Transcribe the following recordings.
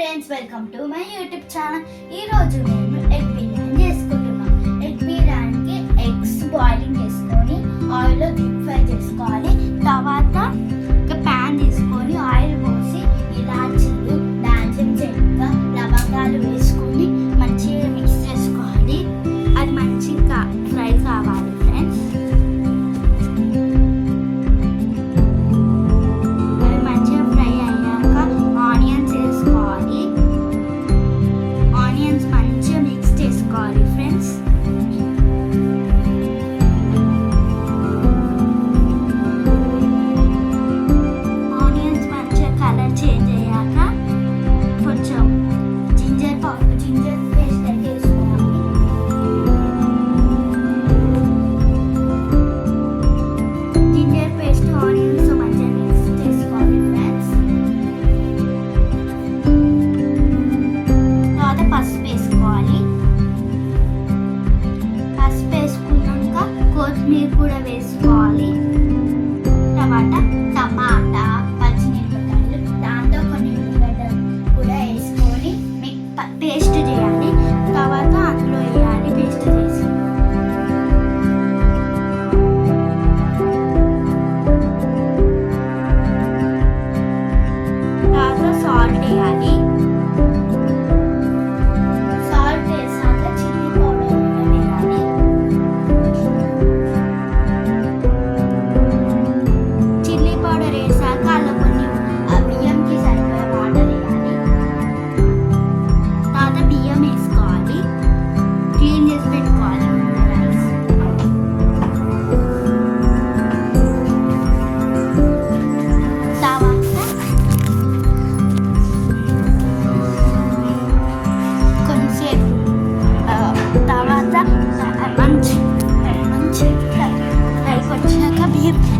Friends, welcome to my YouTube channel. ఈరోజు నేను egg biryani చేసుకుంటున్నాను. ఎగ్ బిర్యానీకి ఎగ్స్ బాయిలింగ్ చేసుకొని ఆయిల్లో డీప్ ఫ్రై చేసుకోవాలి. తర్వాత ఒక ప్యాన్ తీసుకొని ఆయిల్ పోసి ఇలాచీలు, దాల్చిన చెక్క, లవంగాలు వేసుకొని మంచిగా మిక్స్ చేసుకోవాలి. అది మంచిగా ఫ్రై కావాలి ఫ్రెండ్స్. కొత్తిమీర కూడా వేసుకోవాలి. తర్వాత టమాటా, పచ్చిమిరపకాయలు, దాంతో కొన్ని ఉల్లిగడ్డలు కూడా వేసుకొని పేస్ట్ చేయాలి. తర్వాత అందులో వేయాలి పేస్ట్ చేసి. తర్వాత సాల్ట్ వేయాలి.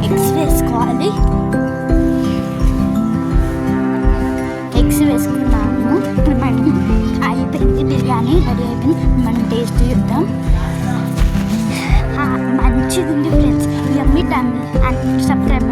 ఎగ్స్ వేసుకోవాలి. ఎగ్స్ వేసుకున్నాము. మనం అయిపోయింది, బిర్యానీ రెడీ అయిపోయింది. మనం టేస్ట్ చూద్దాం. మంచిగా ఉంది friends. Yummy time and subscribe.